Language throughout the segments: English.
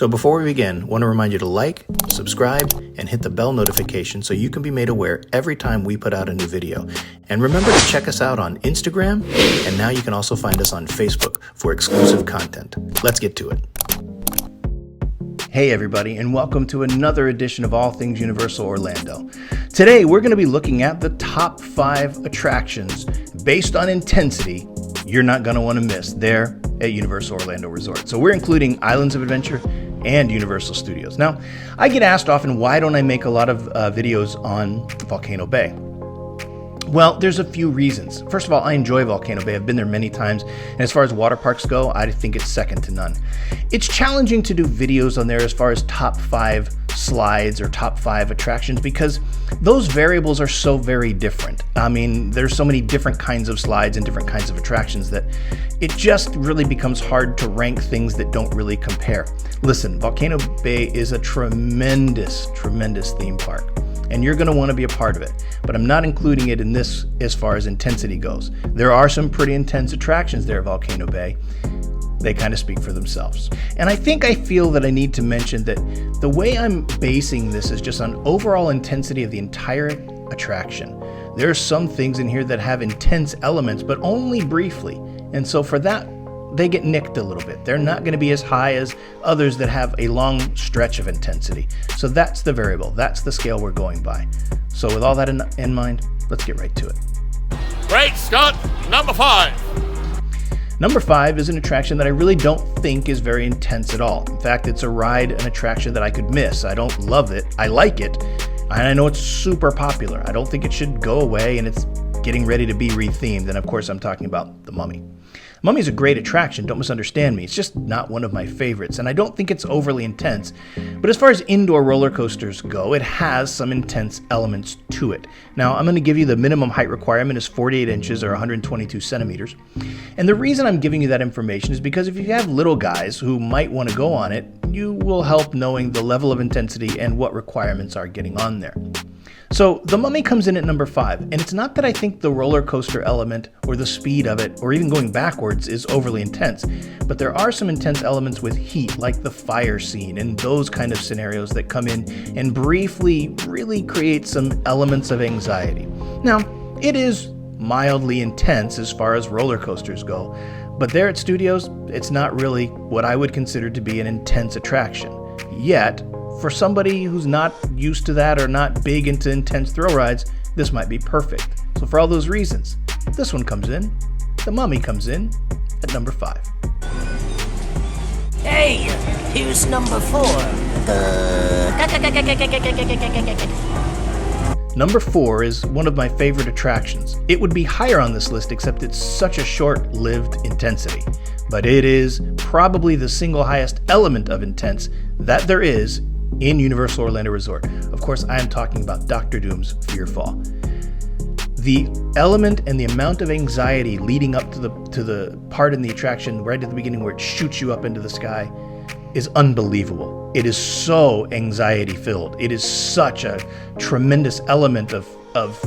So before we begin, I want to remind you to like, subscribe, and hit the bell notification so you can be made aware every time we put out a new video. And remember to check us out on Instagram, and now you can also find us on Facebook for exclusive content. Let's get to it. Hey everybody, and welcome to another edition of All Things Universal Orlando. Today we're going to be looking at the top 5 attractions based on intensity you're not going to want to miss there at Universal Orlando Resort. So we're including Islands of Adventure and Universal Studios. Now, I get asked often, why don't I make a lot of videos on Volcano Bay? Well, there's a few reasons. First of all, I enjoy Volcano Bay. I've been there many times. And as far as water parks go, I think it's second to none. It's challenging to do videos on there as far as top 5 slides or top 5 attractions because those variables are so very different. I mean, there's so many different kinds of slides and different kinds of attractions that it just really becomes hard to rank things that don't really compare. Listen, Volcano Bay is a tremendous theme park, and you're going to want to be a part of it. But I'm not including it in this as far as intensity goes. There are some pretty intense attractions there at Volcano Bay. They kind of speak for themselves. And I feel that I need to mention that the way I'm basing this is just on overall intensity of the entire attraction. There are some things in here that have intense elements, but only briefly. And so for that, they get nicked a little bit. They're not going to be as high as others that have a long stretch of intensity. So that's the variable. That's the scale we're going by. So with all that in mind, let's get right to it. Great Scott, number 5. Number 5 is an attraction that I really don't think is very intense at all. In fact, it's a ride, an attraction that I could miss. I don't love it. I like it. And I know it's super popular. I don't think it should go away, and it's getting ready to be rethemed. And of course, I'm talking about The Mummy. Mummy's a great attraction, don't misunderstand me. It's just not one of my favorites, and I don't think it's overly intense. But as far as indoor roller coasters go, it has some intense elements to it. Now, I'm going to give you the minimum height requirement is 48 inches or 122 centimeters. And the reason I'm giving you that information is because if you have little guys who might want to go on it, you will help knowing the level of intensity and what requirements are getting on there. So The Mummy comes in at number 5, and it's not that I think the roller coaster element or the speed of it or even going backwards is overly intense, but there are some intense elements with heat, like the fire scene and those kind of scenarios that come in and briefly really create some elements of anxiety. Now, it is mildly intense as far as roller coasters go, but there at Studios, it's not really what I would consider to be an intense attraction. Yet, for somebody who's not used to that or not big into intense thrill rides, this might be perfect. So for all those reasons, this one comes in, The Mummy comes in at number 5. Hey, here's number 4. Number 4 is one of my favorite attractions. It would be higher on this list except it's such a short-lived intensity. But it is probably the single highest element of intense that there is in Universal Orlando Resort. Of course, I am talking about Dr. Doom's Fear Fall. The element and the amount of anxiety leading up to the part in the attraction right at the beginning where it shoots you up into the sky is unbelievable. It is so anxiety-filled. It is such a tremendous element of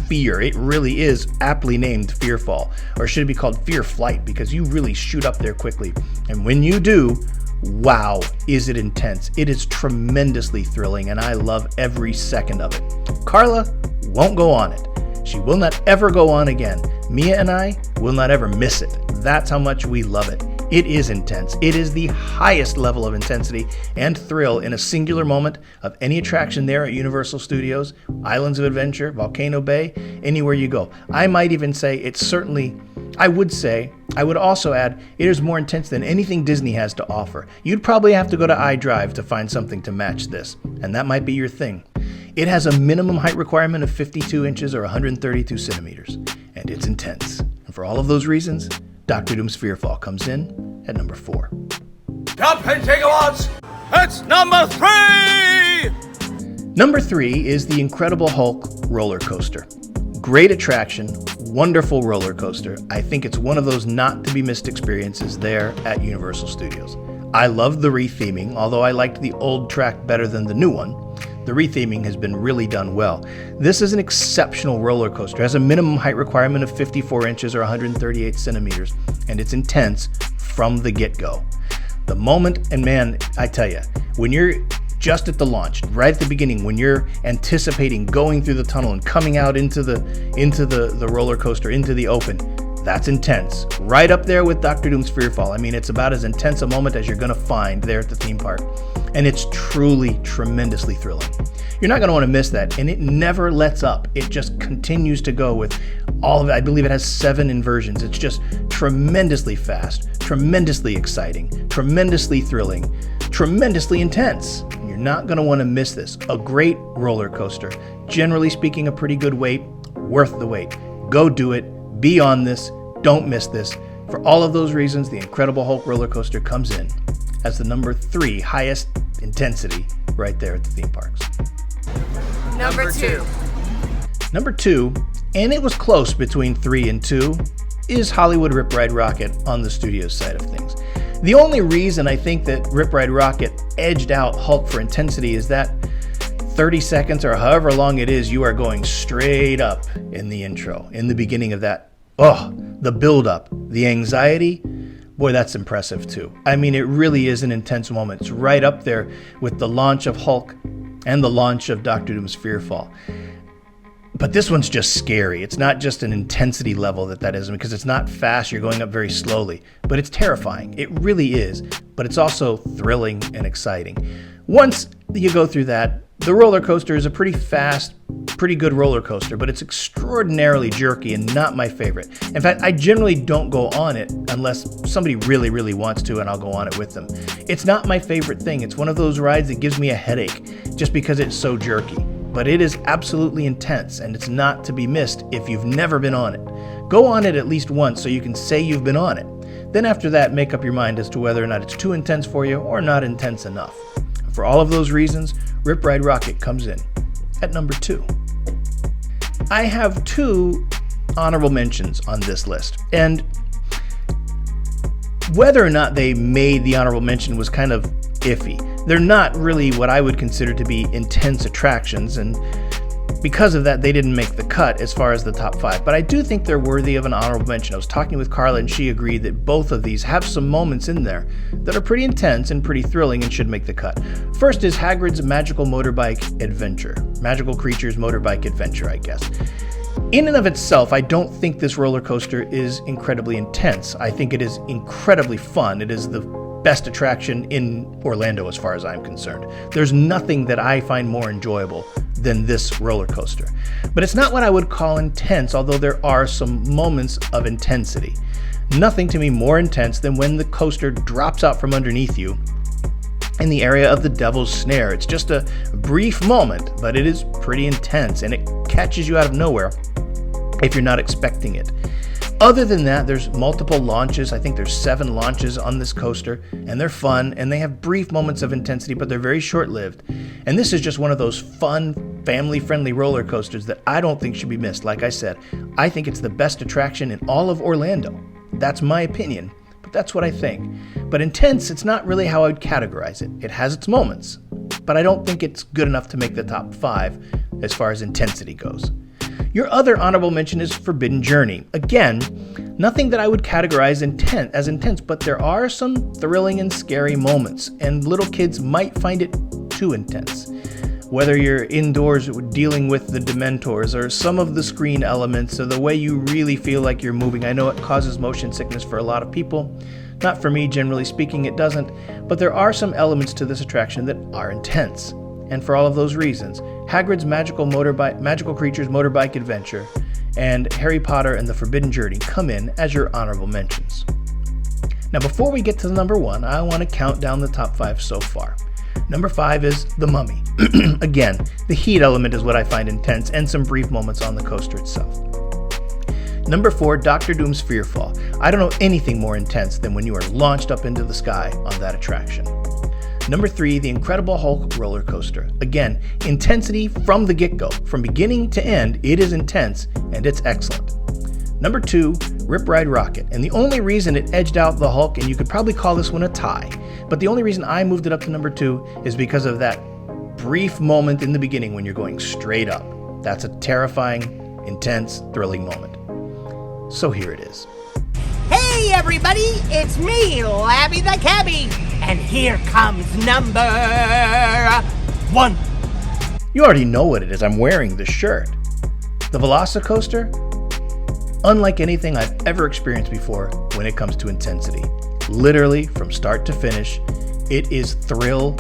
fear. It really is aptly named Fear Fall, or should it be called Fear Flight, because you really shoot up there quickly. And when you do, wow, is it intense. It is tremendously thrilling, and I love every second of it. Carla won't go on it. She will not ever go on again. Mia and I will not ever miss it. That's how much we love it. It is intense. It is the highest level of intensity and thrill in a singular moment of any attraction there at Universal Studios, Islands of Adventure, Volcano Bay, anywhere you go. I might even say it's certainly, I would also add, it is more intense than anything Disney has to offer. You'd probably have to go to iDrive to find something to match this, and that might be your thing. It has a minimum height requirement of 52 inches or 132 centimeters, and it's intense. And for all of those reasons, Dr. Doom's Fear Fall comes in at number 4. Jump and gigawatts! It's number 3! Number 3 is the Incredible Hulk roller coaster. Great attraction, wonderful roller coaster. I think it's one of those not to be missed experiences there at Universal Studios. I love the retheming, although I liked the old track better than the new one. The retheming has been really done well. This is an exceptional roller coaster. It has a minimum height requirement of 54 inches or 138 centimeters, and it's intense from the get-go. The moment, and man, I tell you, when you're just at the launch, right at the beginning, when you're anticipating going through the tunnel and coming out into the roller coaster, into the open, that's intense. Right up there with Dr. Doom's Fearfall. I mean, it's about as intense a moment as you're going to find there at the theme park. And it's truly tremendously thrilling. You're not going to want to miss that. And it never lets up. It just continues to go with all of it. I believe it has 7 inversions. It's just tremendously fast, tremendously exciting, tremendously thrilling, tremendously intense. And you're not going to want to miss this. A great roller coaster. Generally speaking, a pretty good wait. Worth the wait. Go do it. Be on this. Don't miss this. For all of those reasons, the Incredible Hulk roller coaster comes in as the number 3 highest intensity right there at the theme parks. Number 2. Number 2, and it was close between 3 and 2, is Hollywood Rip Ride Rockit on the studio side of things. The only reason I think that Rip Ride Rockit edged out Hulk for intensity is that 30 seconds or however long it is, you are going straight up in the intro, in the beginning of that. Oh, the build-up, the anxiety, boy, that's impressive too. I mean, it really is an intense moment. It's right up there with the launch of Hulk and the launch of Dr. Doom's Fearfall. But this one's just scary. It's not just an intensity level that is, because it's not fast. You're going up very slowly, but it's terrifying. It really is, but it's also thrilling and exciting. Once you go through that, the roller coaster is a pretty fast, pretty good roller coaster, but it's extraordinarily jerky and not my favorite. In fact, I generally don't go on it unless somebody really, really wants to, and I'll go on it with them. It's not my favorite thing. It's one of those rides that gives me a headache just because it's so jerky. But it is absolutely intense, and it's not to be missed if you've never been on it. Go on it at least once so you can say you've been on it. Then after that, make up your mind as to whether or not it's too intense for you or not intense enough. For all of those reasons, Rip Ride Rockit comes in at number 2. I have 2 honorable mentions on this list, and whether or not they made the honorable mention was kind of iffy. They're not really what I would consider to be intense attractions, and because of that, they didn't make the cut as far as the top 5. But I do think they're worthy of an honorable mention. I was talking with Carla, and she agreed that both of these have some moments in there that are pretty intense and pretty thrilling and should make the cut. First is Hagrid's Magical Motorbike Adventure. Magical Creatures Motorbike Adventure, I guess. In and of itself, I don't think this roller coaster is incredibly intense. I think it is incredibly fun. It is the best attraction in Orlando as far as I'm concerned. There's nothing that I find more enjoyable than this roller coaster. But it's not what I would call intense, although there are some moments of intensity. Nothing to me more intense than when the coaster drops out from underneath you in the area of the Devil's Snare. It's just a brief moment, but it is pretty intense, and it catches you out of nowhere if you're not expecting it. Other than that, there's multiple launches. I think there's 7 launches on this coaster, and they're fun, and they have brief moments of intensity, but they're very short-lived. And this is just one of those fun, family-friendly roller coasters that I don't think should be missed. Like I said, I think it's the best attraction in all of Orlando. That's my opinion, but that's what I think. But intense, it's not really how I would categorize it. It has its moments, but I don't think it's good enough to make the top 5 as far as intensity goes. Your other honorable mention is Forbidden Journey. Again, nothing that I would categorize as intense, but there are some thrilling and scary moments, and little kids might find it too intense. Whether you're indoors dealing with the Dementors, or some of the screen elements, or the way you really feel like you're moving. I know it causes motion sickness for a lot of people. Not for me, generally speaking, it doesn't, but there are some elements to this attraction that are intense. And for all of those reasons, Hagrid's Magical Creatures Motorbike Adventure and Harry Potter and the Forbidden Journey come in as your honorable mentions. Now, before we get to the number 1, I want to count down the top 5 so far. Number 5 is The Mummy. Again, the heat element is what I find intense, and some brief moments on the coaster itself. Number 4, Dr. Doom's Fearfall. I don't know anything more intense than when you are launched up into the sky on that attraction. Number 3, the Incredible Hulk roller coaster. Again, intensity from the get-go. From beginning to end, it is intense, and it's excellent. Number 2, Rip Ride Rockit. And the only reason it edged out the Hulk, and you could probably call this one a tie, but the only reason I moved it up to number 2 is because of that brief moment in the beginning when you're going straight up. That's a terrifying, intense, thrilling moment. So here it is. Hey everybody, it's me, Labby the Cabbie, and And here comes number 1. You already know what it is. I'm wearing the shirt. The Velocicoaster, unlike anything I've ever experienced before when it comes to intensity. Literally, from start to finish, it is thrill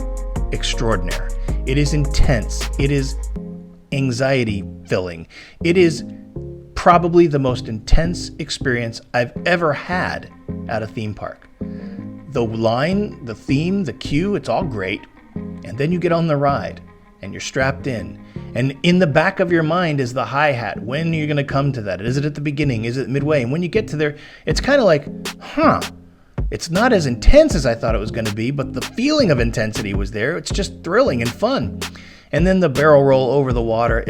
extraordinaire. It is intense. It is anxiety-filling. It is probably the most intense experience I've ever had at a theme park. The line, the theme, the cue, it's all great. And then you get on the ride and you're strapped in. And in the back of your mind is the hi-hat. When are you going to come to that? Is it at the beginning? Is it midway? And when you get to there, it's kind of like, it's not as intense as I thought it was going to be, but the feeling of intensity was there. It's just thrilling and fun. And then the barrel roll over the water.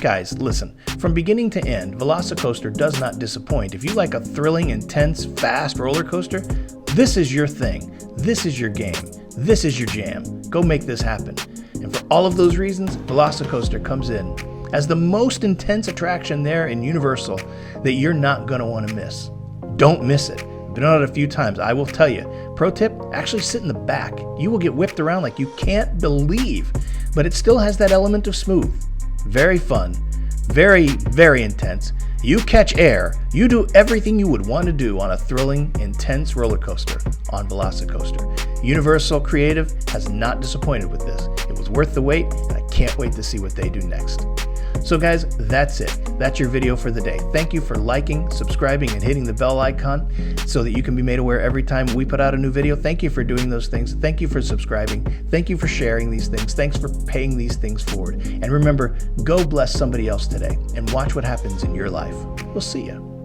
Guys, listen, from beginning to end, Velocicoaster does not disappoint. If you like a thrilling, intense, fast roller coaster, this is your thing. This is your game. This is your jam. Go make this happen. And for all of those reasons, Velocicoaster comes in as the most intense attraction there in Universal that you're not going to want to miss. Don't miss it. Been on it a few times. I will tell you. Pro tip, actually sit in the back. You will get whipped around like you can't believe. But it still has that element of smooth. Very fun. Very, very intense. You catch air. You do everything you would want to do on a thrilling, intense roller coaster on Velocicoaster. Universal Creative has not disappointed with this. It was worth the wait, and I can't wait to see what they do next. So guys, that's it. That's your video for the day. Thank you for liking, subscribing, and hitting the bell icon so that you can be made aware every time we put out a new video. Thank you for doing those things. Thank you for subscribing. Thank you for sharing these things. Thanks for paying these things forward. And remember, go bless somebody else today and watch what happens in your life. We'll see you.